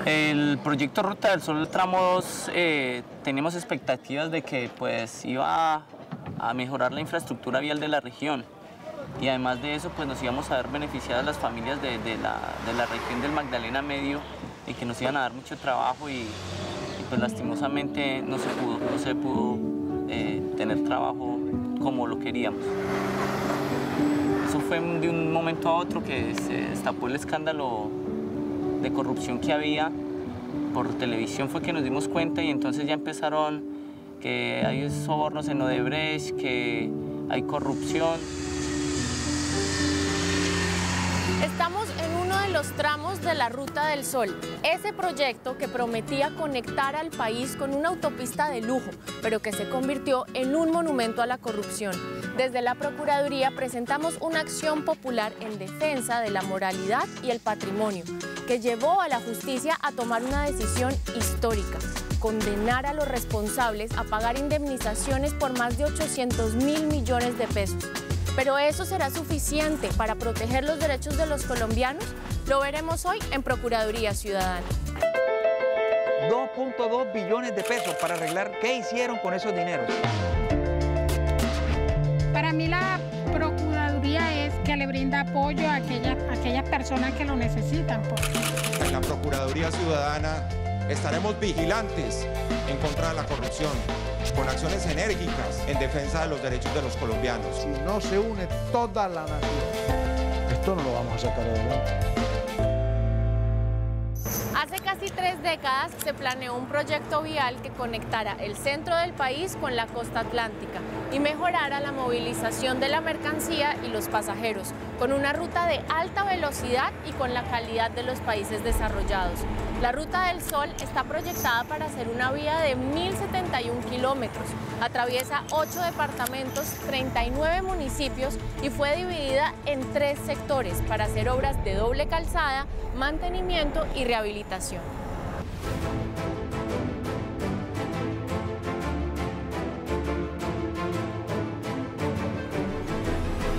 El proyecto Ruta del Sol tramo 2 teníamos expectativas de que pues iba a mejorar la infraestructura vial de la región y además de eso pues nos íbamos a ver beneficiadas las familias de la región del Magdalena Medio y que nos iban a dar mucho trabajo y pues lastimosamente no se pudo tener trabajo como lo queríamos. Eso fue de un momento a otro que se destapó el escándalo de corrupción que había. Por televisión fue que nos dimos cuenta y entonces ya empezaron que hay sobornos en Odebrecht, que hay corrupción. Estamos en uno de los tramos de la Ruta del Sol, ese proyecto que prometía conectar al país con una autopista de lujo, pero que se convirtió en un monumento a la corrupción. Desde la Procuraduría presentamos una acción popular en defensa de la moralidad y el patrimonio, que llevó a la justicia a tomar una decisión histórica: condenar a los responsables a pagar indemnizaciones por más de 800.000 millones de pesos. ¿Pero eso será suficiente para proteger los derechos de los colombianos? Lo veremos hoy en Procuraduría Ciudadana. 2.2 billones de pesos para arreglar. ¿Qué hicieron con esos dineros? Para mí la Procuraduría es que le brinda apoyo a aquellas personas que lo necesitan. En la Procuraduría Ciudadana estaremos vigilantes en contra de la corrupción, con acciones enérgicas en defensa de los derechos de los colombianos. Si no se une toda la nación, esto no lo vamos a sacar adelante. Hace casi 3 décadas se planeó un proyecto vial que conectara el centro del país con la costa atlántica y mejorara la movilización de la mercancía y los pasajeros, con una ruta de alta velocidad y con la calidad de los países desarrollados. La Ruta del Sol está proyectada para ser una vía de 1.071 kilómetros, atraviesa 8 departamentos, 39 municipios y fue dividida en 3 sectores para hacer obras de doble calzada, mantenimiento y rehabilitación.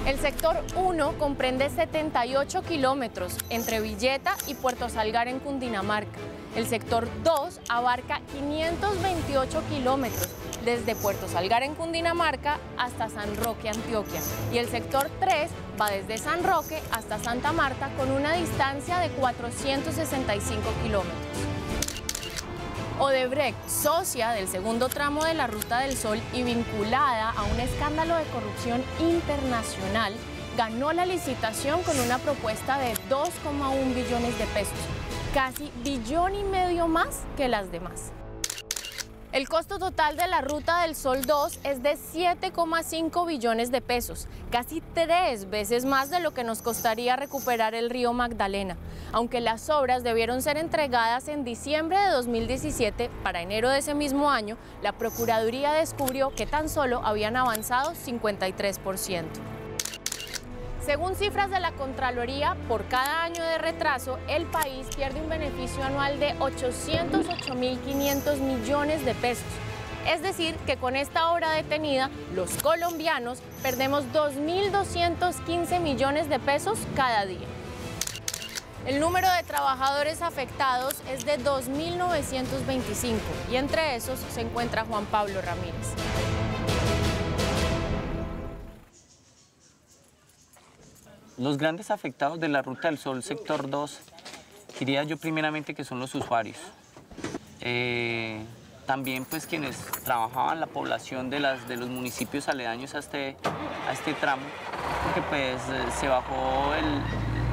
El sector 1 comprende 78 kilómetros entre Villeta y Puerto Salgar en Cundinamarca. El sector 2 abarca 528 kilómetros desde Puerto Salgar en Cundinamarca hasta San Roque, Antioquia. Y el sector 3 va desde San Roque hasta Santa Marta con una distancia de 465 kilómetros. Odebrecht, socia del segundo tramo de la Ruta del Sol y vinculada a un escándalo de corrupción internacional, ganó la licitación con una propuesta de 2,1 billones de pesos, casi 1,5 billones más que las demás. El costo total de la Ruta del Sol 2 es de 7,5 billones de pesos, casi 3 veces más de lo que nos costaría recuperar el río Magdalena. Aunque las obras debieron ser entregadas en diciembre de 2017, para enero de ese mismo año, la Procuraduría descubrió que tan solo habían avanzado 53%. Según cifras de la Contraloría, por cada año de retraso, el país pierde un beneficio anual de 808.500 millones de pesos. Es decir, que con esta obra detenida, los colombianos perdemos 2.215 millones de pesos cada día. El número de trabajadores afectados es de 2.925 y entre esos se encuentra Juan Pablo Ramírez. Los grandes afectados de la Ruta del Sol, sector 2, diría yo primeramente que son los usuarios. También pues quienes trabajaban la población de los municipios aledaños a este tramo, porque pues se bajó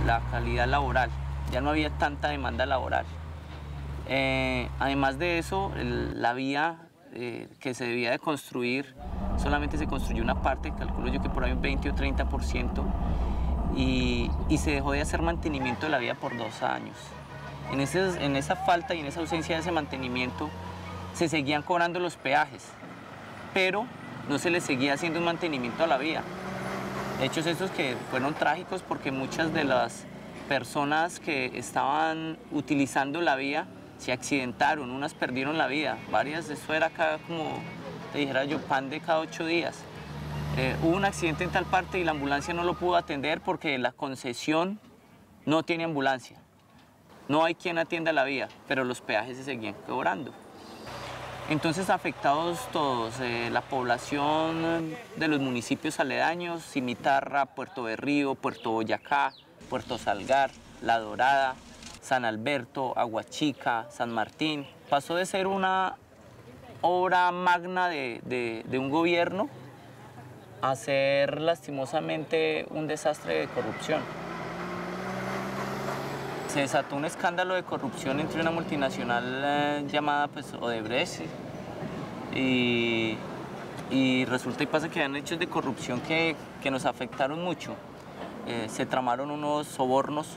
la calidad laboral, ya no había tanta demanda laboral. Además de eso, la vía que se debía de construir, solamente se construyó una parte, calculo yo que por ahí un 20 o 30%, y se dejó de hacer mantenimiento de la vía por 2 años. En esa falta y en esa ausencia de ese mantenimiento se seguían cobrando los peajes, pero no se le seguía haciendo un mantenimiento a la vía. Hechos estos que fueron trágicos porque muchas de las personas que estaban utilizando la vía se accidentaron, unas perdieron la vida, varias, eso era cada, como te dijera yo, pan de cada 8 días. Hubo un accidente en tal parte y la ambulancia no lo pudo atender porque la concesión no tiene ambulancia. No hay quien atienda la vía, pero los peajes se seguían cobrando. Entonces, afectados todos, la población de los municipios aledaños, Cimitarra, Puerto Berrío, Puerto Boyacá, Puerto Salgar, La Dorada, San Alberto, Aguachica, San Martín, pasó de ser una obra magna de un gobierno a ser lastimosamente un desastre de corrupción. Se desató un escándalo de corrupción entre una multinacional llamada pues, Odebrecht y resulta y pasa que eran hechos de corrupción que nos afectaron mucho. Se tramaron unos sobornos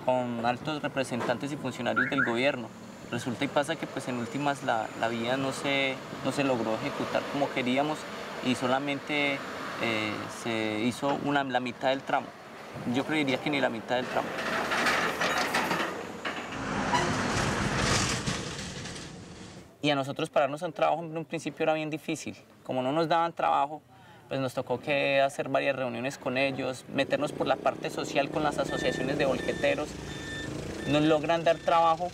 con altos representantes y funcionarios del gobierno. Resulta y pasa que pues, en últimas la vía no se logró ejecutar como queríamos y solamente se hizo la mitad del tramo. Yo creería que ni la mitad del tramo. Y a nosotros pararnos a un trabajo en un principio era bien difícil. Como no nos daban trabajo, pues nos tocó que hacer varias reuniones con ellos, meternos por la parte social con las asociaciones de volqueteros. Nos logran dar trabajo,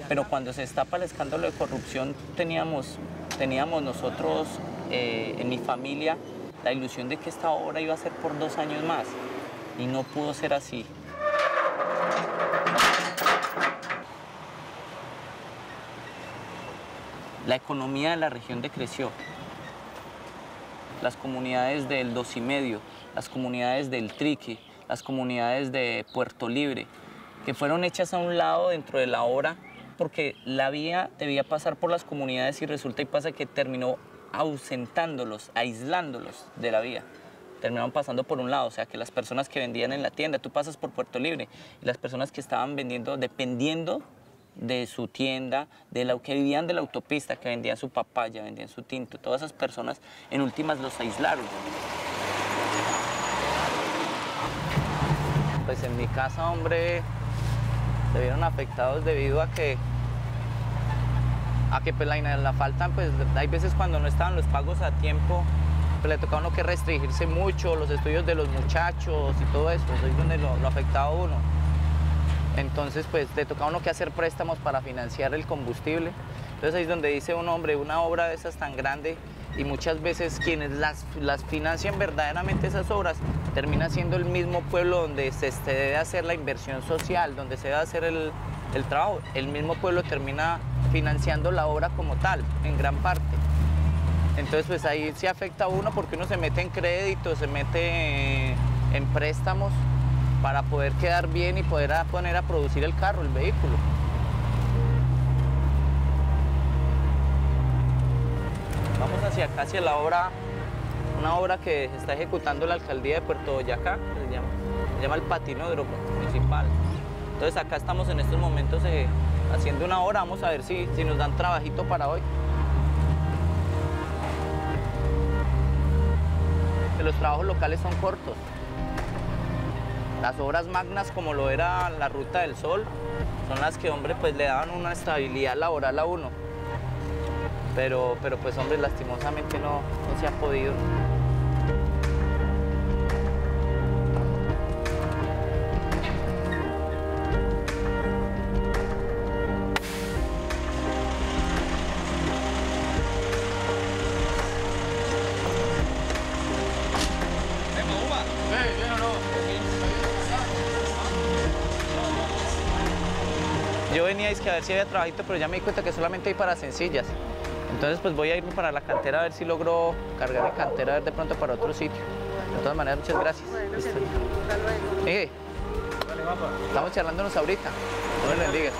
pero cuando se destapa el escándalo de corrupción teníamos nosotros, en mi familia, la ilusión de que esta obra iba a ser por 2 años más. Y no pudo ser así. La economía de la región decreció. Las comunidades del Dos y Medio, las comunidades del Triqui, las comunidades de Puerto Libre, que fueron hechas a un lado dentro de la obra porque la vía debía pasar por las comunidades y resulta y pasa que terminó ausentándolos, aislándolos de la vía. Terminaron pasando por un lado, o sea que las personas que vendían en la tienda, tú pasas por Puerto Libre, y las personas que estaban vendiendo, dependiendo de su tienda, de lo que vivían de la autopista, que vendían su papaya, vendían su tinto, todas esas personas en últimas los aislaron. Pues en mi casa, hombre, se vieron afectados debido a que pues la faltan, pues hay veces cuando no estaban los pagos a tiempo, pues le tocaba a uno que restringirse mucho, los estudios de los muchachos y todo eso, eso es donde lo afectaba a uno. Entonces, pues le tocaba a uno que hacer préstamos para financiar el combustible. Entonces ahí es donde dice un hombre, una obra de esas tan grande y muchas veces quienes las financian verdaderamente esas obras termina siendo el mismo pueblo donde se debe hacer la inversión social, donde se debe hacer el trabajo. El mismo pueblo termina financiando la obra como tal, en gran parte. Entonces, pues ahí se afecta a uno porque uno se mete en crédito, se mete en préstamos para poder quedar bien y poder poner a producir el carro, el vehículo. Vamos hacia acá, hacia la obra, una obra que está ejecutando la alcaldía de Puerto Boyacá, que se llama el patinódromo municipal. Entonces acá estamos en estos momentos haciendo una obra, vamos a ver si nos dan trabajito para hoy. Los trabajos locales son cortos. Las obras magnas como lo era la Ruta del Sol son las que, hombre, pues le daban una estabilidad laboral a uno. Pero pues, hombre, lastimosamente no se ha podido. Yo venía a ver si había trabajito, pero ya me di cuenta que solamente hay para sencillas. Entonces pues voy a irme para la cantera a ver si logro cargar en cantera, a ver de pronto para otro sitio. De todas maneras, muchas gracias. Bueno, hasta luego. Estamos charlándonos ahorita. Dios les bendiga.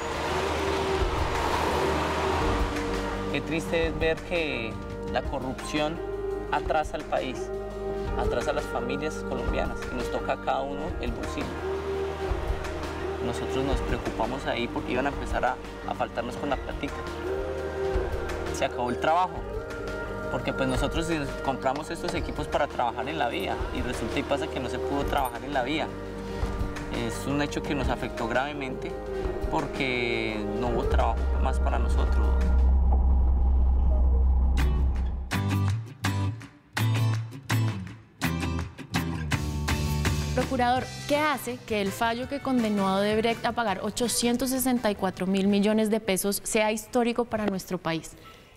Qué triste es ver que la corrupción atrasa al país, atrasa a las familias colombianas y nos toca a cada uno el bolsillo. Nosotros nos preocupamos ahí porque iban a empezar a faltarnos con la plática. Se acabó el trabajo, porque pues nosotros compramos estos equipos para trabajar en la vía y resulta y pasa que no se pudo trabajar en la vía. Es un hecho que nos afectó gravemente porque no hubo trabajo más para nosotros. Procurador, ¿qué hace que el fallo que condenó a Odebrecht a pagar 864.000 millones de pesos sea histórico para nuestro país?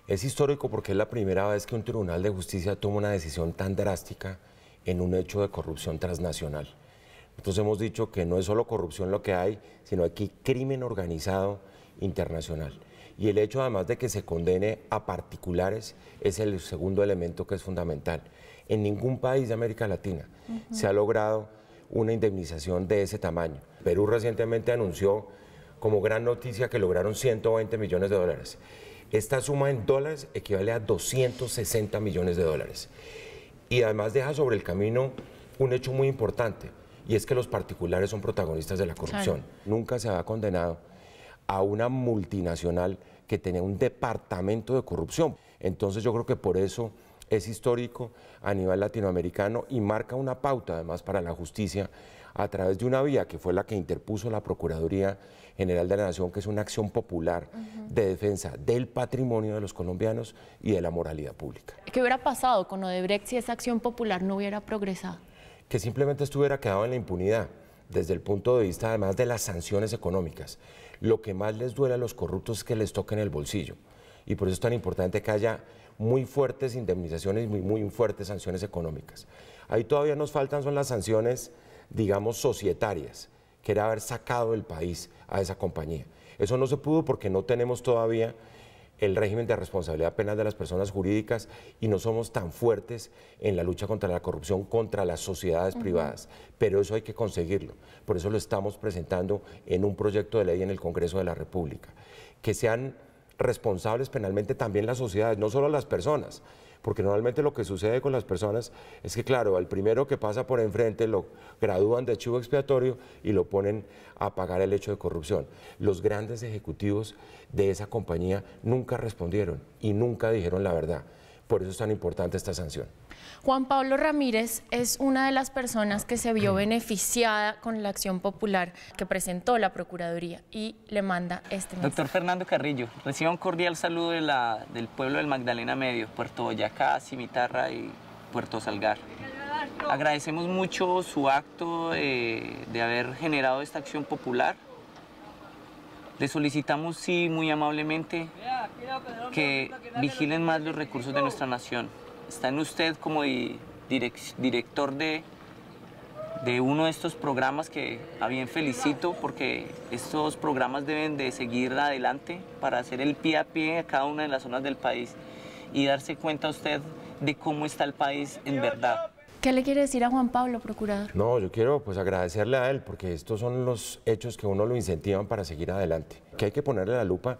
Es histórico porque es la primera vez que un tribunal de justicia toma una decisión tan drástica en un hecho de corrupción transnacional. Entonces hemos dicho que no es solo corrupción lo que hay, sino aquí crimen organizado internacional. Y el hecho además de que se condene a particulares es el segundo elemento que es fundamental. En ningún país de América Latina se ha logrado una indemnización de ese tamaño. Perú recientemente anunció como gran noticia que lograron 120 millones de dólares. Esta suma en dólares equivale a 260 millones de dólares. Y además deja sobre el camino un hecho muy importante, y es que los particulares son protagonistas de la corrupción. Claro. Nunca se ha condenado a una multinacional que tenía un departamento de corrupción. Entonces yo creo que por eso es histórico a nivel latinoamericano y marca una pauta además para la justicia a través de una vía que fue la que interpuso la Procuraduría General de la Nación, que es una acción popular de defensa del patrimonio de los colombianos y de la moralidad pública. ¿Qué hubiera pasado con Odebrecht si esa acción popular no hubiera progresado? Que simplemente estuviera quedado en la impunidad, desde el punto de vista además de las sanciones económicas. Lo que más les duele a los corruptos es que les toquen el bolsillo, y por eso es tan importante que haya muy fuertes indemnizaciones y muy fuertes sanciones económicas. Ahí todavía nos faltan son las sanciones, digamos, societarias, que era haber sacado del país a esa compañía. Eso no se pudo porque no tenemos todavía el régimen de responsabilidad penal de las personas jurídicas y no somos tan fuertes en la lucha contra la corrupción, contra las sociedades privadas, pero eso hay que conseguirlo. Por eso lo estamos presentando en un proyecto de ley en el Congreso de la República. Que sean responsables penalmente también las sociedades, no solo las personas, porque normalmente lo que sucede con las personas es que, claro, al primero que pasa por enfrente lo gradúan de chivo expiatorio y lo ponen a pagar el hecho de corrupción. Los grandes ejecutivos de esa compañía nunca respondieron y nunca dijeron la verdad. Por eso es tan importante esta sanción. Juan Pablo Ramírez es una de las personas que se vio beneficiada con la acción popular que presentó la Procuraduría y le manda este mensaje. Doctor Fernando Carrillo, reciba un cordial saludo del pueblo del Magdalena Medio, Puerto Boyacá, Cimitarra y Puerto Salgar. Agradecemos mucho su acto de haber generado esta acción popular. Le solicitamos, sí, muy amablemente, que vigilen más los recursos de nuestra nación. Está en usted como director de uno de estos programas que a bien felicito, porque estos programas deben de seguir adelante para hacer el pie a pie a cada una de las zonas del país y darse cuenta usted de cómo está el país en verdad. ¿Qué le quiere decir a Juan Pablo, procurador? No, yo quiero pues agradecerle a él, porque estos son los hechos que uno lo incentivan para seguir adelante. Que hay que ponerle la lupa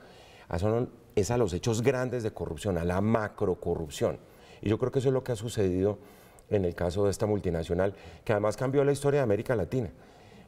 es a los hechos grandes de corrupción, a la macrocorrupción. Y yo creo que eso es lo que ha sucedido en el caso de esta multinacional, que además cambió la historia de América Latina.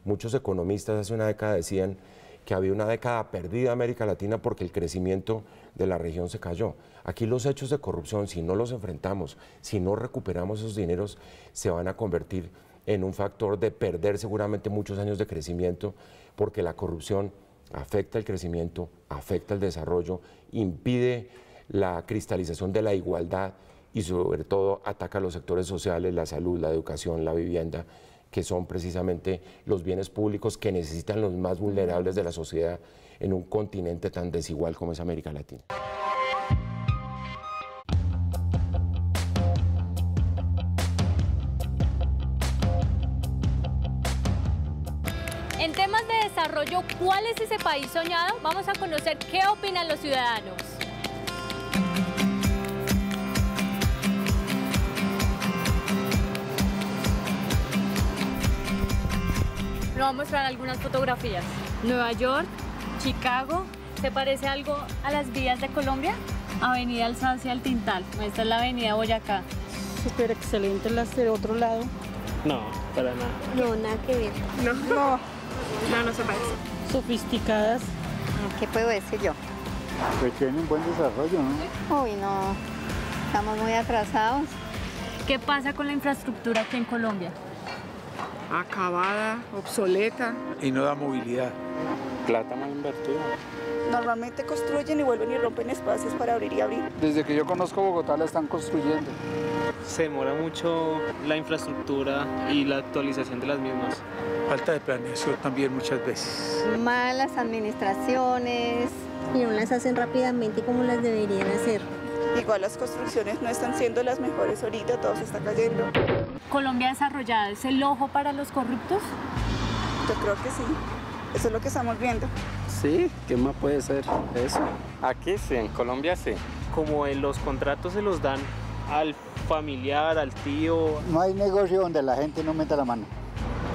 Muchos economistas hace una década decían que había una década perdida de América Latina porque el crecimiento de la región se cayó. Aquí los hechos de corrupción, si no los enfrentamos, si no recuperamos esos dineros, se van a convertir en un factor de perder seguramente muchos años de crecimiento, porque la corrupción afecta el crecimiento, afecta el desarrollo, impide la cristalización de la igualdad y sobre todo ataca a los sectores sociales, la salud, la educación, la vivienda, que son precisamente los bienes públicos que necesitan los más vulnerables de la sociedad en un continente tan desigual como es América Latina. En temas de desarrollo, ¿cuál es ese país soñado? Vamos a conocer qué opinan los ciudadanos. Nos va a mostrar algunas fotografías. Nueva York, Chicago. ¿Se parece algo a las vías de Colombia? Avenida Alsacia al Tintal. Esta es la avenida Boyacá. Súper excelente las de otro lado. No, para nada. No, nada que ver. No se parece. Sofisticadas. ¿Qué puedo decir yo? Pues tienen un buen desarrollo, ¿no? Uy, no. Estamos muy atrasados. ¿Qué pasa con la infraestructura aquí en Colombia? Acabada, obsoleta. Y no da movilidad. Plata mal invertida. Normalmente construyen y vuelven y rompen espacios para abrir y abrir. Desde que yo conozco Bogotá la están construyendo. Se demora mucho la infraestructura y la actualización de las mismas. Falta de planeación también muchas veces. Malas administraciones. Y no las hacen rápidamente como las deberían hacer. Igual las construcciones no están siendo las mejores ahorita, todo se está cayendo. ¿Colombia desarrollada es el ojo para los corruptos? Yo creo que sí, eso es lo que estamos viendo. Sí, ¿qué más puede ser eso? Aquí sí, en Colombia sí. Como en los contratos se los dan al familiar, al tío. No hay negocio donde la gente no meta la mano.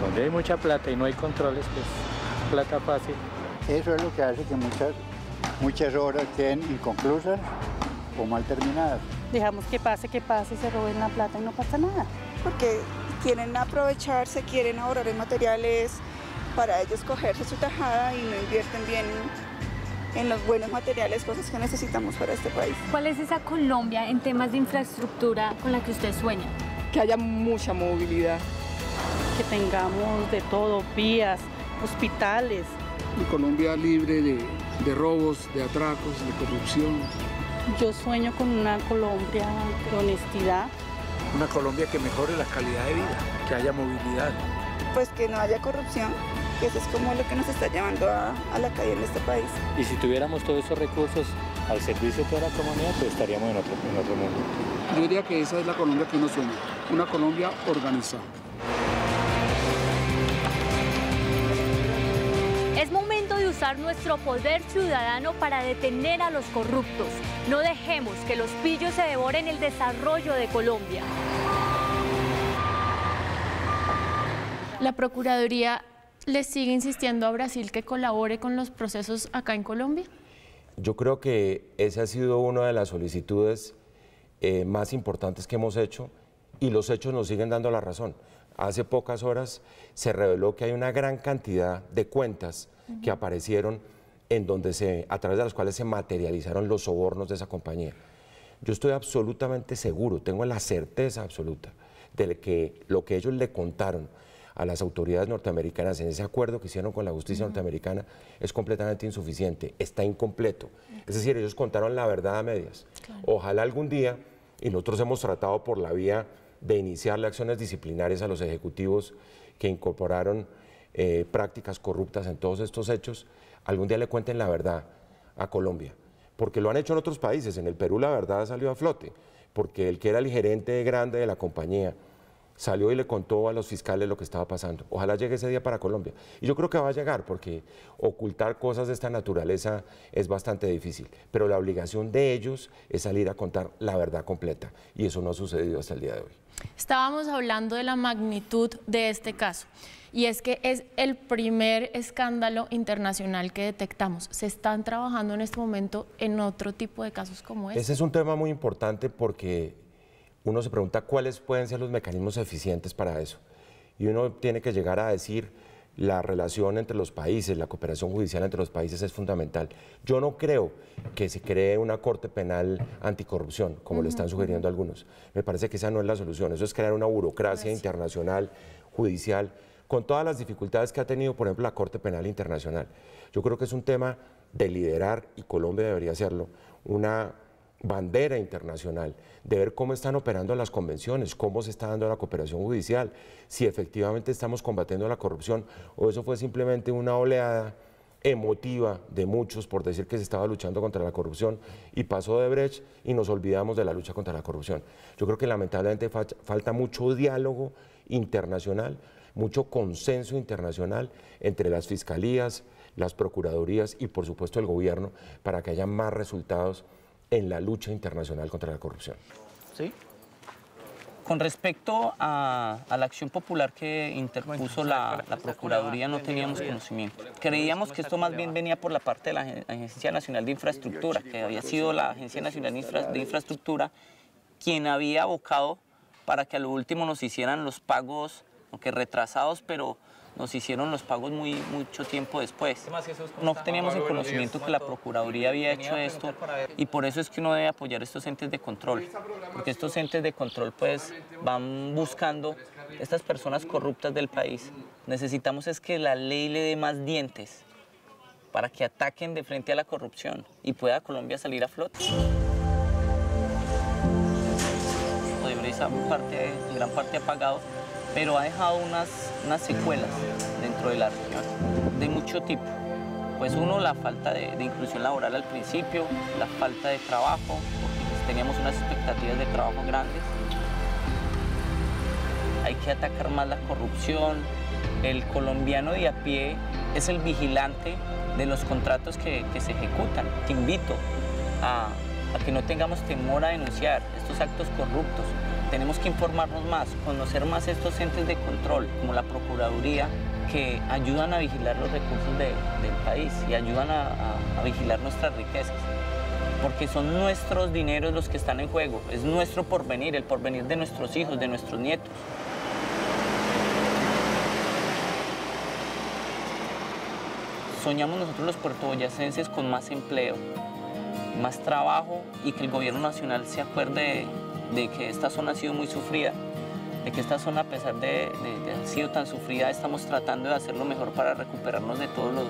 Donde hay mucha plata y no hay controles, pues plata fácil. Eso es lo que hace que muchas obras queden inconclusas o mal terminadas. Dejamos que pase, se roben la plata y no pasa nada. Porque quieren aprovecharse, quieren ahorrar en materiales para ellos cogerse su tajada y no invierten bien en los buenos materiales, cosas que necesitamos para este país. ¿Cuál es esa Colombia en temas de infraestructura con la que usted sueña? Que haya mucha movilidad, que tengamos de todo, vías, hospitales. Una Colombia libre de robos, de atracos, de corrupción. Yo sueño con una Colombia de honestidad. Una Colombia que mejore la calidad de vida, que haya movilidad. Pues que no haya corrupción, que eso es como lo que nos está llevando a la calle en este país. Y si tuviéramos todos esos recursos al servicio de toda la comunidad, pues estaríamos en otro mundo. Yo diría que esa es la Colombia que uno sueña, una Colombia organizada. Es momento de usar nuestro poder ciudadano para detener a los corruptos. No dejemos que los pillos se devoren el desarrollo de Colombia. La Procuraduría le sigue insistiendo a Brasil que colabore con los procesos acá en Colombia. Yo creo que esa ha sido una de las solicitudes más importantes que hemos hecho y los hechos nos siguen dando la razón. Hace pocas horas se reveló que hay una gran cantidad de cuentas que aparecieron a través de las cuales se materializaron los sobornos de esa compañía. Yo estoy absolutamente seguro, tengo la certeza absoluta de que lo que ellos le contaron a las autoridades norteamericanas en ese acuerdo que hicieron con la justicia norteamericana es completamente insuficiente, está incompleto. Es decir, ellos contaron la verdad a medias. Claro. Ojalá algún día, y nosotros hemos tratado por la vía de iniciarle acciones disciplinarias a los ejecutivos que incorporaron prácticas corruptas en todos estos hechos, algún día le cuenten la verdad a Colombia, porque lo han hecho en otros países. En el Perú la verdad salió a flote, porque el que era el gerente grande de la compañía salió y le contó a los fiscales lo que estaba pasando. Ojalá llegue ese día para Colombia. Y yo creo que va a llegar, porque ocultar cosas de esta naturaleza es bastante difícil, pero la obligación de ellos es salir a contar la verdad completa, y eso no ha sucedido hasta el día de hoy. Estábamos hablando de la magnitud de este caso, y es que es el primer escándalo internacional que detectamos. ¿Se están trabajando en este momento en otro tipo de casos como este? Ese es un tema muy importante porque uno se pregunta cuáles pueden ser los mecanismos eficientes para eso. Y uno tiene que llegar a decir la relación entre los países, la cooperación judicial entre los países es fundamental. Yo no creo que se cree una corte penal anticorrupción, como le están sugiriendo algunos. Me parece que esa no es la solución. Eso es crear una burocracia internacional, judicial, con todas las dificultades que ha tenido, por ejemplo, la Corte Penal Internacional. Yo creo que es un tema de liderar, y Colombia debería hacerlo, una bandera internacional, de ver cómo están operando las convenciones, cómo se está dando la cooperación judicial, si efectivamente estamos combatiendo la corrupción o eso fue simplemente una oleada emotiva de muchos por decir que se estaba luchando contra la corrupción y pasó de Brecht y nos olvidamos de la lucha contra la corrupción. Yo creo que lamentablemente falta mucho diálogo internacional, mucho consenso internacional entre las fiscalías, las procuradurías y por supuesto el gobierno para que haya más resultados en la lucha internacional contra la corrupción. Sí. Con respecto a la acción popular que interpuso la Procuraduría, no teníamos conocimiento. Creíamos que esto más bien venía por la parte de la Agencia Nacional de Infraestructura, que había sido la Agencia Nacional de Infraestructura quien había abocado para que a lo último nos hicieran los pagos, aunque retrasados, pero nos hicieron los pagos mucho tiempo después. No teníamos el conocimiento que la Procuraduría había hecho esto y por eso es que uno debe apoyar estos entes de control, porque estos entes de control pues van buscando estas personas corruptas del país. Necesitamos es que la ley le dé más dientes para que ataquen de frente a la corrupción y pueda Colombia salir a flote. esa parte, en gran parte ha pagado, pero ha dejado unas secuelas dentro de la región, de mucho tipo. Pues uno, la falta de inclusión laboral al principio, la falta de trabajo, porque teníamos unas expectativas de trabajo grandes. Hay que atacar más la corrupción. El colombiano de a pie es el vigilante de los contratos que se ejecutan. Te invito a que no tengamos temor a denunciar estos actos corruptos. Tenemos que informarnos más, conocer más estos entes de control, como la Procuraduría, que ayudan a vigilar los recursos del país y ayudan a vigilar nuestras riquezas. Porque son nuestros dineros los que están en juego, es nuestro porvenir, el porvenir de nuestros hijos, de nuestros nietos. Soñamos nosotros los puertoboyacenses con más empleo, más trabajo y que el gobierno nacional se acuerde de que esta zona ha sido muy sufrida, de que esta zona, a pesar de haber sido tan sufrida, estamos tratando de hacer lo mejor para recuperarnos de todos los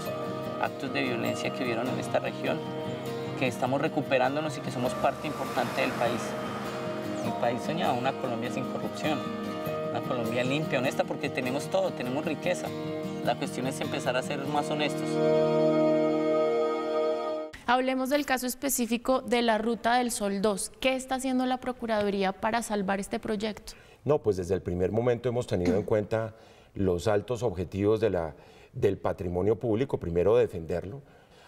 actos de violencia que vieron en esta región, que estamos recuperándonos y que somos parte importante del país. El país soñaba una Colombia sin corrupción, una Colombia limpia, honesta, porque tenemos todo, tenemos riqueza. La cuestión es empezar a ser más honestos. Hablemos del caso específico de la Ruta del Sol 2. ¿Qué está haciendo la Procuraduría para salvar este proyecto? No, pues desde el primer momento hemos tenido en cuenta los altos objetivos del patrimonio público, primero defenderlo.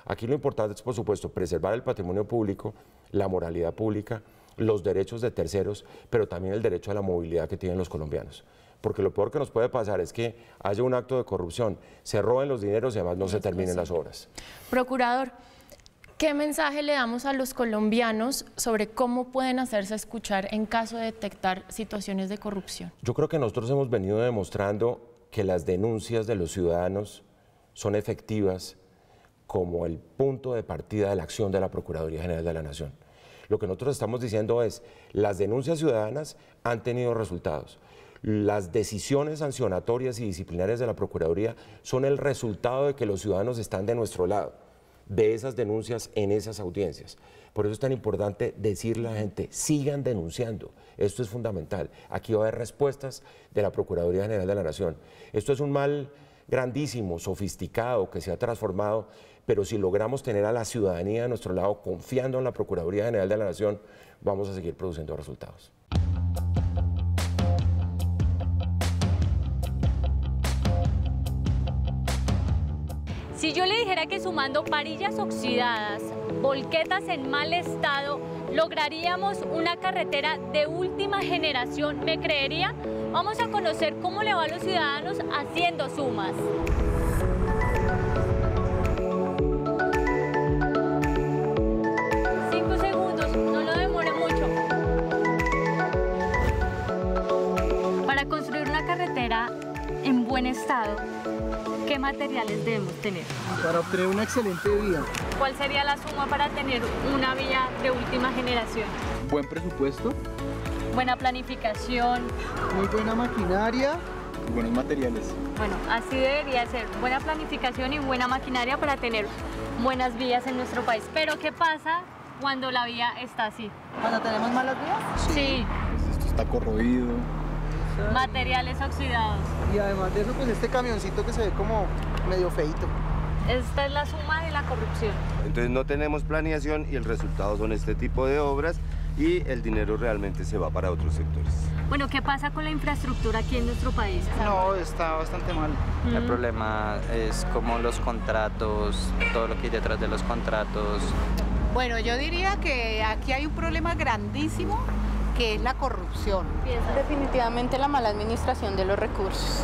Aquí lo importante es, por supuesto, preservar el patrimonio público, la moralidad pública, los derechos de terceros, pero también el derecho a la movilidad que tienen los colombianos. Porque lo peor que nos puede pasar es que haya un acto de corrupción, se roben los dineros y además no se terminen las obras. Procurador, ¿qué mensaje le damos a los colombianos sobre cómo pueden hacerse escuchar en caso de detectar situaciones de corrupción? Yo creo que nosotros hemos venido demostrando que las denuncias de los ciudadanos son efectivas como el punto de partida de la acción de la Procuraduría General de la Nación. Lo que nosotros estamos diciendo es, las denuncias ciudadanas han tenido resultados. Las decisiones sancionatorias y disciplinarias de la Procuraduría son el resultado de que los ciudadanos están de nuestro lado, de esas denuncias en esas audiencias. Por eso es tan importante decirle a la gente, sigan denunciando, esto es fundamental. Aquí va a haber respuestas de la Procuraduría General de la Nación. Esto es un mal grandísimo, sofisticado, que se ha transformado, pero si logramos tener a la ciudadanía de nuestro lado confiando en la Procuraduría General de la Nación, vamos a seguir produciendo resultados. Si yo le dijera que sumando varillas oxidadas, volquetas en mal estado, lograríamos una carretera de última generación, ¿me creería? Vamos a conocer cómo le va a los ciudadanos haciendo sumas. No lo demore mucho. Para construir una carretera en buen estado, ¿qué materiales debemos tener? Para obtener una excelente vía. ¿Cuál sería la suma para tener una vía de última generación? Buen presupuesto. Buena planificación. Muy buena maquinaria. Y buenos materiales. Bueno, así debería ser. Buena planificación y buena maquinaria para tener buenas vías en nuestro país. Pero ¿qué pasa cuando la vía está así? ¿Cuando tenemos malas vías? Sí. Esto está corroído. Materiales oxidados. Y además de eso, pues este camioncito que se ve como medio feito. Esta es la suma de la corrupción. Entonces no tenemos planeación y el resultado son este tipo de obras y el dinero realmente se va para otros sectores. Bueno, ¿qué pasa con la infraestructura aquí en nuestro país? No, está bastante mal. El problema es como los contratos, todo lo que hay detrás de los contratos. Bueno, yo diría que aquí hay un problema grandísimo, que es la corrupción. Definitivamente la mala administración de los recursos.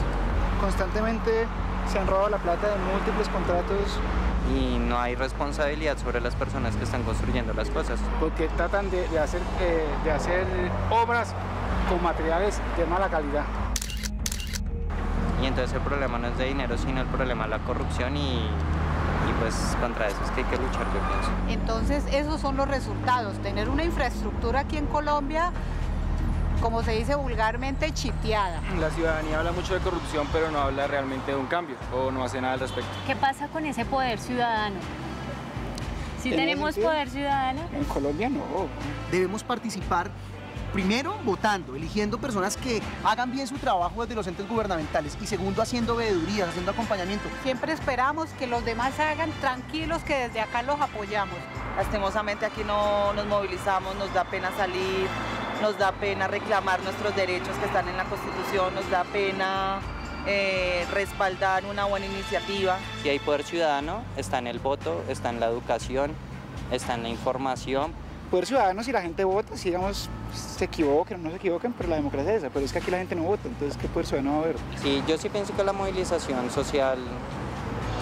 Constantemente se han robado la plata de múltiples contratos. Y no hay responsabilidad sobre las personas que están construyendo las cosas. Porque tratan de hacer obras con materiales de mala calidad. Y entonces el problema no es de dinero, sino el problema es la corrupción y pues contra eso es que hay que luchar, yo pienso. Entonces esos son los resultados, tener una infraestructura aquí en Colombia, como se dice vulgarmente, chiteada. La ciudadanía habla mucho de corrupción, pero no habla realmente de un cambio o no hace nada al respecto. ¿Qué pasa con ese poder ciudadano? ¿Sí tenemos poder ciudadano? En Colombia no. Debemos participar primero, votando, eligiendo personas que hagan bien su trabajo desde los entes gubernamentales y segundo, haciendo veedurías, haciendo acompañamiento. Siempre esperamos que los demás hagan, tranquilos que desde acá los apoyamos. Lastimosamente aquí no nos movilizamos, nos da pena salir, nos da pena reclamar nuestros derechos que están en la Constitución, nos da pena respaldar una buena iniciativa. Si hay poder ciudadano, está en el voto, está en la educación, está en la información. Poder ciudadano, si la gente vota, si digamos se equivoquen o no se equivoquen, pero la democracia es esa, pero es que aquí la gente no vota, entonces ¿qué poder ciudadano va a haber? Sí, yo sí pienso que la movilización social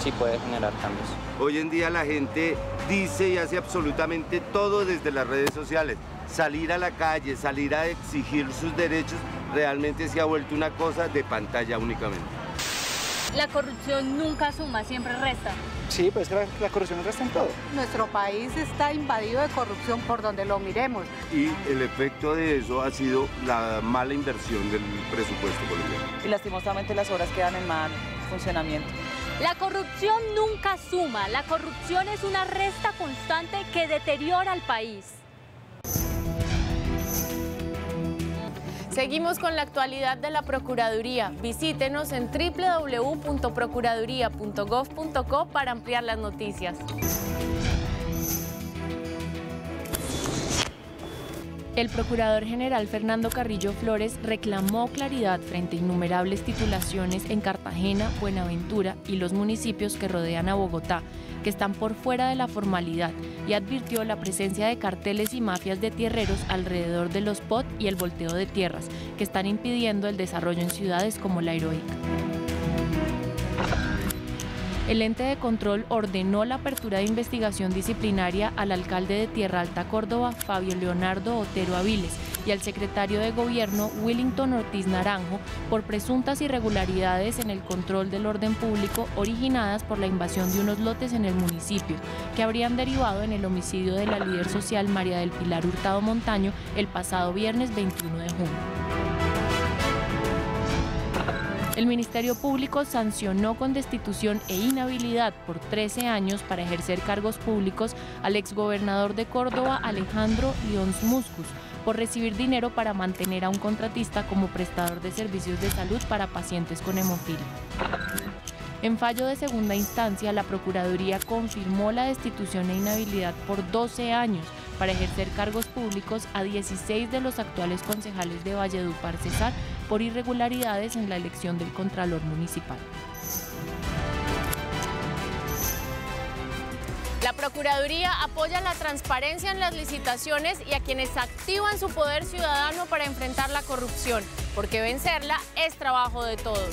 sí puede generar cambios. Hoy en día la gente dice y hace absolutamente todo desde las redes sociales. Salir a la calle, salir a exigir sus derechos, realmente se ha vuelto una cosa de pantalla únicamente. La corrupción nunca suma, siempre resta. Sí, pues es que la corrupción resta en todo. Nuestro país está invadido de corrupción por donde lo miremos. Y el efecto de eso ha sido la mala inversión del presupuesto colombiano. Y lastimosamente las obras quedan en mal funcionamiento. La corrupción nunca suma, la corrupción es una resta constante que deteriora al país. Seguimos con la actualidad de la Procuraduría. Visítenos en www.procuraduría.gov.co para ampliar las noticias. El Procurador General Fernando Carrillo Flores reclamó claridad frente a innumerables titulaciones en Cartagena, Buenaventura y los municipios que rodean a Bogotá, que están por fuera de la formalidad, y advirtió la presencia de carteles y mafias de tierreros alrededor de los POT y el volteo de tierras, que están impidiendo el desarrollo en ciudades como La Heroica. El ente de control ordenó la apertura de investigación disciplinaria al alcalde de Tierra Alta, Córdoba, Fabio Leonardo Otero Aviles, y al secretario de Gobierno, Willington Ortiz Naranjo, por presuntas irregularidades en el control del orden público originadas por la invasión de unos lotes en el municipio, que habrían derivado en el homicidio de la líder social María del Pilar Hurtado Montaño el pasado viernes 21 de junio. El Ministerio Público sancionó con destitución e inhabilidad por 13 años para ejercer cargos públicos al exgobernador de Córdoba, Alejandro Lyons Muscus, por recibir dinero para mantener a un contratista como prestador de servicios de salud para pacientes con hemofilia. En fallo de segunda instancia, la Procuraduría confirmó la destitución e inhabilidad por 12 años para ejercer cargos públicos a 16 de los actuales concejales de Valledupar Cesar por irregularidades en la elección del Contralor Municipal. La Procuraduría apoya la transparencia en las licitaciones y a quienes activan su poder ciudadano para enfrentar la corrupción, porque vencerla es trabajo de todos.